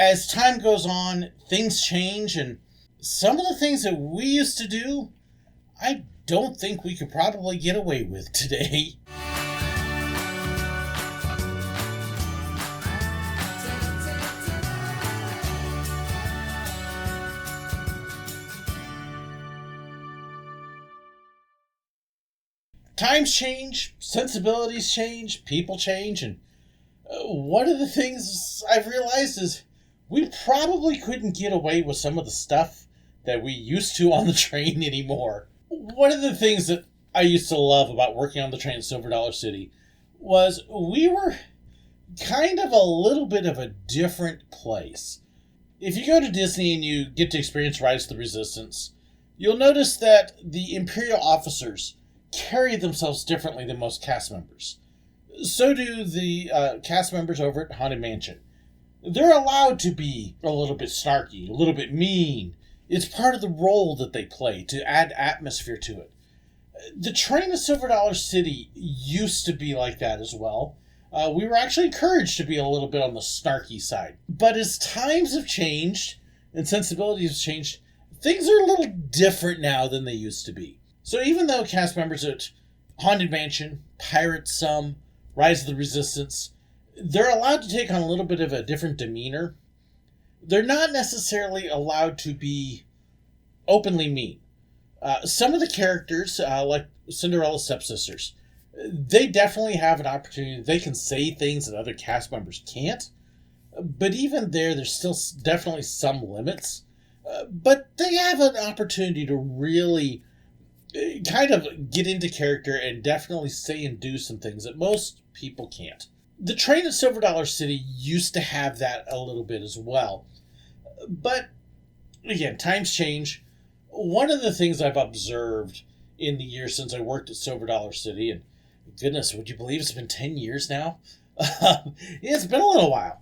as time goes on, things change, and some of the things that we used to do, I don't think we could probably get away with today. Times change, sensibilities change, people change, and one of the things I've realized is we probably couldn't get away with some of the stuff that we used to on the train anymore. One of the things that I used to love about working on the train in Silver Dollar City was we were kind of a little bit of a different place. If you go to Disney and you get to experience Rise of the Resistance, you'll notice that the Imperial officers carry themselves differently than most cast members. So do the cast members over at Haunted Mansion. They're allowed to be a little bit snarky, a little bit mean. It's part of the role that they play to add atmosphere to it. The train of Silver Dollar City used to be like that as well. We were actually encouraged to be a little bit on the snarky side. But as times have changed and sensibilities have changed, things are a little different now than they used to be. So even though cast members at Haunted Mansion, Pirates Some, Rise of the Resistance, they're allowed to take on a little bit of a different demeanor, they're not necessarily allowed to be openly mean. Some of the characters, like Cinderella's stepsisters, they definitely have an opportunity. They can say things that other cast members can't. But even there's still definitely some limits. But they have an opportunity to really kind of get into character and definitely say and do some things that most people can't. The train at Silver Dollar City used to have that a little bit as well. But, again, times change. One of the things I've observed in the years since I worked at Silver Dollar City, and goodness, would you believe it's been 10 years now? It's been a little while.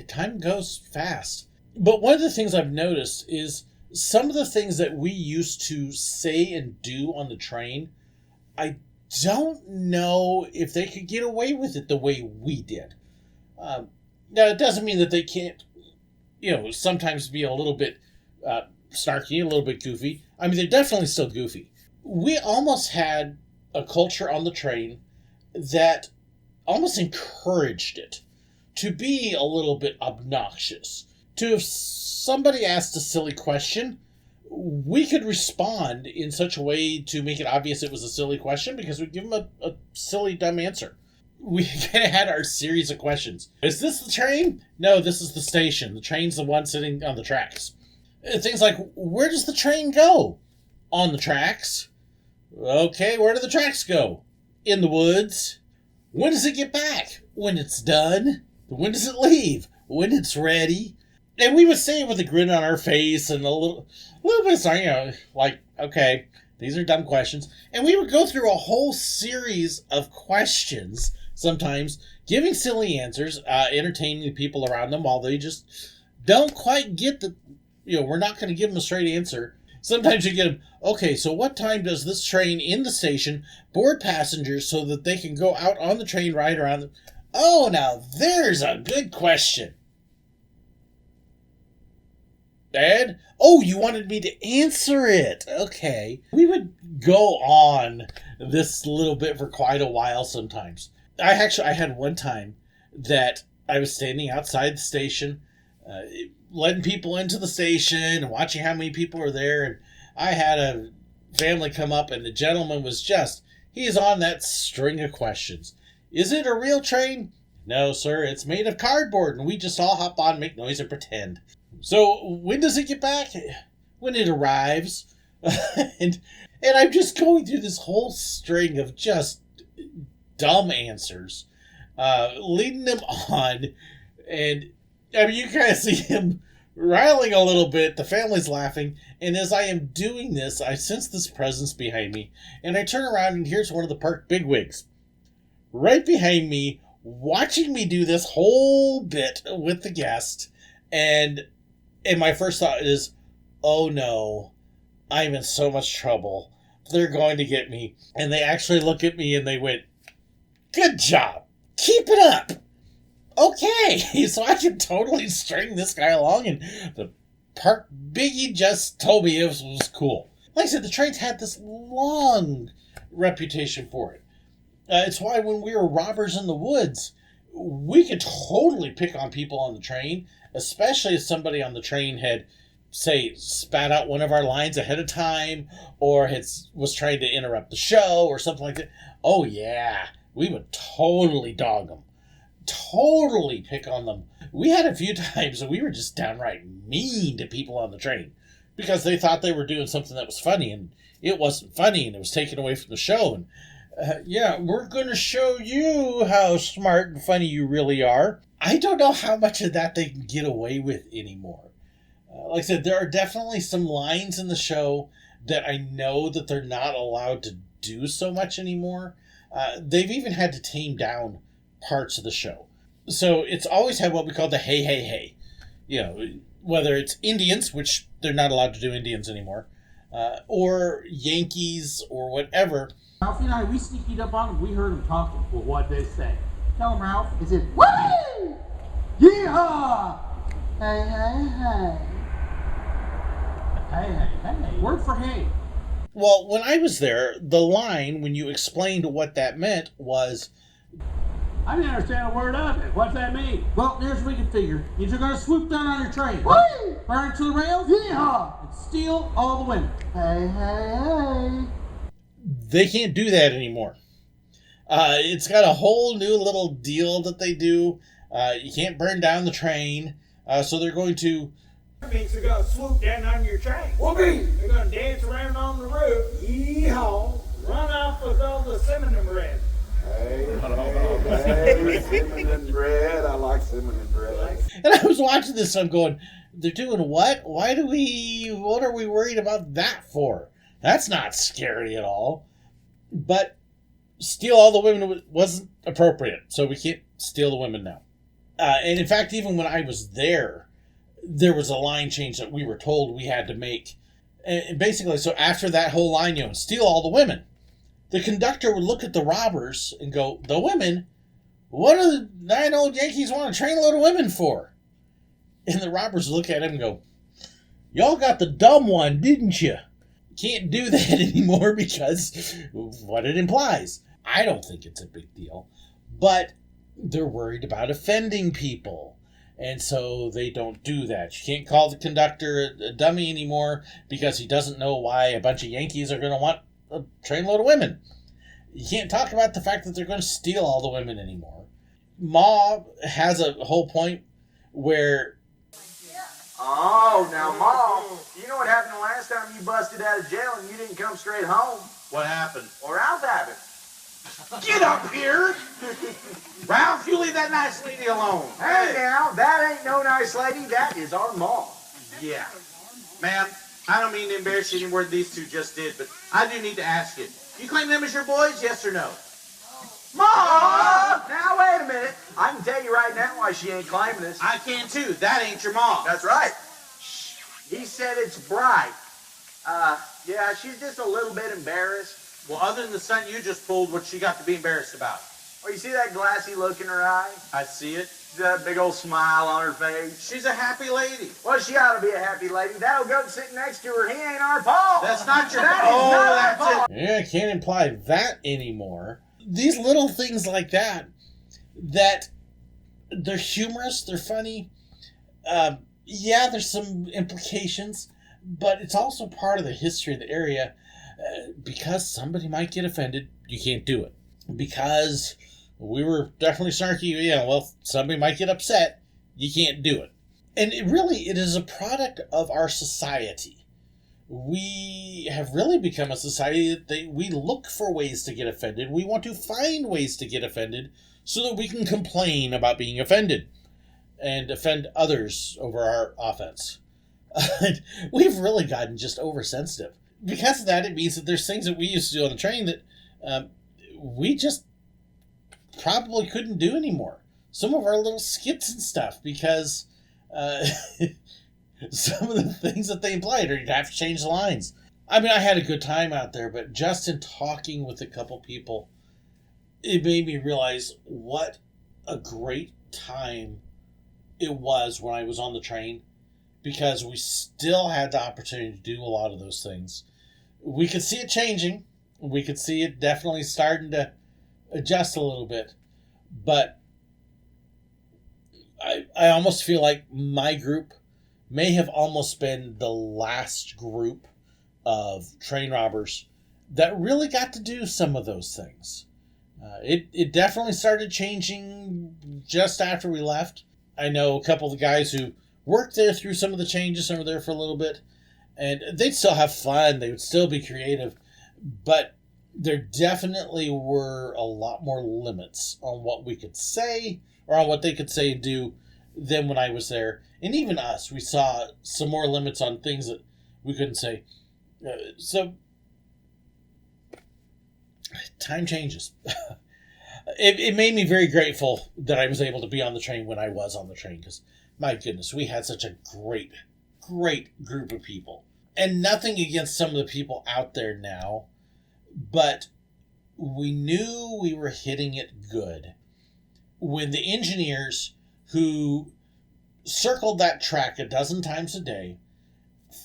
Time goes fast. But one of the things I've noticed is some of the things that we used to say and do on the train, I don't know if they could get away with it the way we did. Now, it doesn't mean that they can't, sometimes be a little bit snarky, a little bit goofy. I mean, they're definitely still goofy. We almost had a culture on the train that almost encouraged it to be a little bit obnoxious. To if somebody asked a silly question, we could respond in such a way to make it obvious it was a silly question because we'd give them a silly, dumb answer. We kind of had our series of questions. Is this the train? No, this is the station. The train's the one sitting on the tracks. Things like, where does the train go? On the tracks. Okay, where do the tracks go? In the woods. When does it get back? When it's done. When does it leave? When it's ready. And we would say it with a grin on our face and a little bit sorry, like, okay, these are dumb questions. And we would go through a whole series of questions, sometimes giving silly answers, entertaining the people around them while they just don't quite get we're not going to give them a straight answer. Sometimes you get them, okay, so what time does this train in the station board passengers so that they can go out on the train ride around them? Oh, now there's a good question. Dad? Oh, you wanted me to answer it. Okay. We would go on this little bit for quite a while sometimes. I had one time that I was standing outside the station, letting people into the station and watching how many people were there. And I had a family come up and the gentleman was he's on that string of questions. Is it a real train? No, sir. It's made of cardboard and we just all hop on, make noise, and pretend. So when does it get back? When it arrives. and I'm just going through this whole string of just dumb answers, leading them on. And I mean, you kind of see him riling a little bit. The family's laughing. And as I am doing this, I sense this presence behind me. And I turn around and here's one of the park bigwigs right behind me, watching me do this whole bit with the guest. And my first thought is, oh no, I'm in so much trouble. They're going to get me. And they actually look at me and they went, good job. Keep it up. okay, so I can totally string this guy along, and the park biggie just told me it was cool. Like I said, the train's had this long reputation for it. It's why when we were robbers in the woods, we could totally pick on people on the train, especially if somebody on the train had, say, spat out one of our lines ahead of time, or was trying to interrupt the show, or something like that. Oh yeah, we would totally dog them. Totally pick on them. We had a few times that we were just downright mean to people on the train because they thought they were doing something that was funny, and it wasn't funny, and it was taken away from the show. And yeah, we're going to show you how smart and funny you really are. I don't know how much of that they can get away with anymore. Like I said, there are definitely some lines in the show that I know that they're not allowed to do so much anymore. They've even had to tame down parts of the show. So it's always had what we call the hey, hey, hey. You know, whether it's Indians, which they're not allowed to do Indians anymore, or Yankees or whatever. Ralphie and I, we sneaked up on them. We heard them talking. Well, what'd they say? Tell them, Ralph. They said, woo! Yeehaw! Hey, hey, hey. Hey, hey, hey. Word for hey. Well, when I was there, the line, when you explained what that meant, was, I didn't understand a word of it. What's that mean? Well, there's what we can figure. You're going to swoop down on your train. Woo! Burn to the rails. Yeehaw! And steal all the women. Hey, hey, hey. They can't do that anymore. It's got a whole new little deal that they do. You can't burn down the train. So they're going to... That means they're going to swoop down on your train. Whoopee! They're going to dance around on the roof. Yeehaw! Run off with all the cinnamon bread. Hey, cinnamon bread. I like cinnamon bread. And I was watching this, and I'm going, they're doing what? What are we worried about that for? That's not scary at all. But steal all the women wasn't appropriate, so we can't steal the women now. And in fact, even when I was there was a line change that we were told we had to make. And basically, so after that whole line, steal all the women, the conductor would look at the robbers and go, the women? What do the 9 old Yankees want a trainload of women for? And the robbers look at him and go, y'all got the dumb one, didn't you? Can't do that anymore because of what it implies. I don't think it's a big deal, but they're worried about offending people. And so they don't do that. You can't call the conductor a dummy anymore because he doesn't know why a bunch of Yankees are going to want a trainload of women. You can't talk about the fact that they're going to steal all the women anymore. Ma has a whole point where... Oh, now, Mom, you know what happened the last time you busted out of jail and you didn't come straight home? What happened? Or Ralph happened. Get up here! Ralph, you leave that nice lady alone. Hey, now, that ain't no nice lady. That is our mom. Yeah. Ma'am, I don't mean to embarrass you any more than these two just did, but I do need to ask you. You claim them as your boys, yes or no? Mom! Now, wait a minute. I can tell you right now why she ain't claiming us. I can too. That ain't your mom. That's right. He said it's bright. Yeah, she's just a little bit embarrassed. Well, other than the stunt you just pulled, what she got to be embarrassed about? Well, you see that glassy look in her eye? I see it. That big old smile on her face? She's a happy lady. Well, she ought to be a happy lady. That old goat sitting next to her, he ain't our Paul. That's not your That Paul. is not our That's Paul. Yeah, I can't imply that anymore. These little things like that they're humorous, they're funny. Yeah, there's some implications, but it's also part of the history of the area. Because somebody might get offended, you can't do it. Because we were definitely snarky, somebody might get upset, you can't do it. And it is a product of our society. We have really become a society that we look for ways to get offended. We want to find ways to get offended so that we can complain about being offended and offend others over our offense. We've really gotten just oversensitive. Because of that, it means that there's things that we used to do on the train that we just probably couldn't do anymore. Some of our little skits and stuff, because some of the things that they implied, or you'd have to change the lines. I mean, I had a good time out there, but just in talking with a couple people, it made me realize what a great time it was when I was on the train, because we still had the opportunity to do a lot of those things. We could see it changing. We could see it definitely starting to adjust a little bit. But I almost feel like my group may have almost been the last group of train robbers that really got to do some of those things. It definitely started changing just after we left. I know a couple of the guys who worked there through some of the changes and were there for a little bit, and they'd still have fun. They would still be creative, but there definitely were a lot more limits on what we could say or on what they could say and do than when I was there. And even us, we saw some more limits on things that we couldn't say. So time changes. It made me very grateful that I was able to be on the train when I was on the train, because my goodness, we had such a great group of people. And nothing against some of the people out there now, but we knew we were hitting it good when the engineers who circled that track a dozen times a day,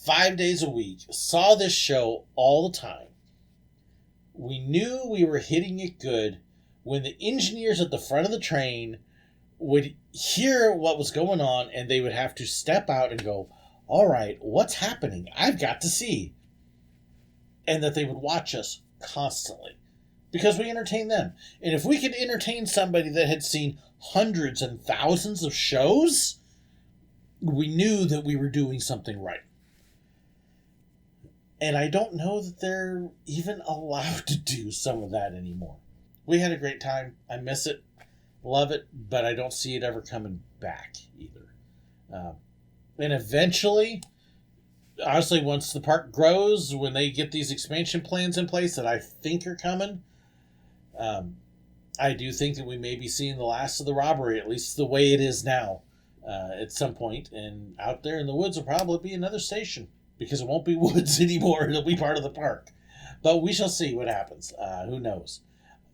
5 days a week, saw this show all the time. We knew we were hitting it good when the engineers at the front of the train would hear what was going on, and they would have to step out and go, all right, what's happening? I've got to see. And that they would watch us constantly because we entertained them. And if we could entertain somebody that had seen hundreds and thousands of shows, we knew that we were doing something right. And I don't know that they're even allowed to do some of that anymore. We had a great time. I miss it. Love it. But I don't see it ever coming back either. And eventually, honestly, once the park grows, when they get these expansion plans in place that I think are coming, I do think that we may be seeing the last of the robbery, at least the way it is now, at some point. And out there in the woods will probably be another station, because it won't be woods anymore. It'll be part of the park. But we shall see what happens. Who knows?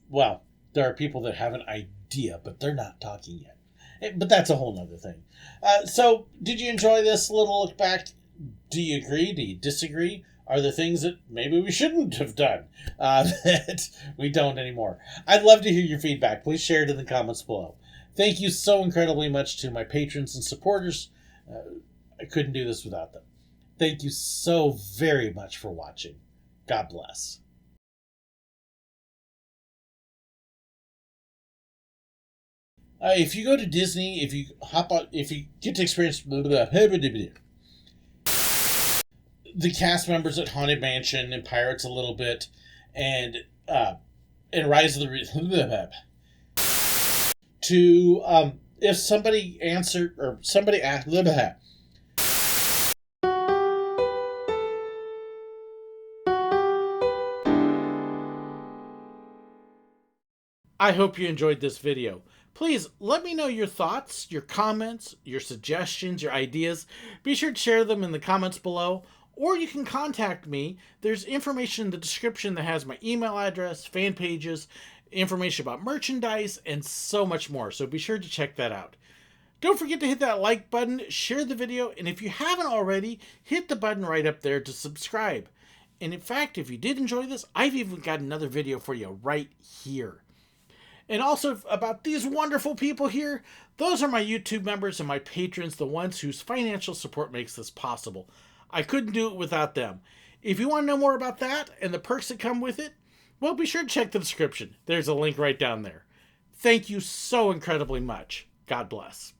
Well, there are people that have an idea, but they're not talking yet. But that's a whole nother thing. So, did you enjoy this little look back? Do you agree? Do you disagree? Are there things that maybe we shouldn't have done that we don't anymore? I'd love to hear your feedback. Please share it in the comments below. Thank you so incredibly much to my patrons and supporters. I couldn't do this without them. Thank you so very much for watching. God bless. If you go to Disney, if you get to experience the cast members at Haunted Mansion and Pirates a little bit, and Rise of the to if somebody answered or somebody asked I hope you enjoyed this video. Please let me know your thoughts, your comments, your suggestions, your ideas. Be sure to share them in the comments below, or you can contact me. There's information in the description that has my email address, fan pages, information about merchandise, and so much more. So be sure to check that out. Don't forget to hit that like button, share the video, and if you haven't already, hit the button right up there to subscribe. And in fact, if you did enjoy this, I've even got another video for you right here. And also about these wonderful people here, those are my YouTube members and my patrons, the ones whose financial support makes this possible. I couldn't do it without them. If you want to know more about that and the perks that come with it, well, be sure to check the description. There's a link right down there. Thank you so incredibly much. God bless.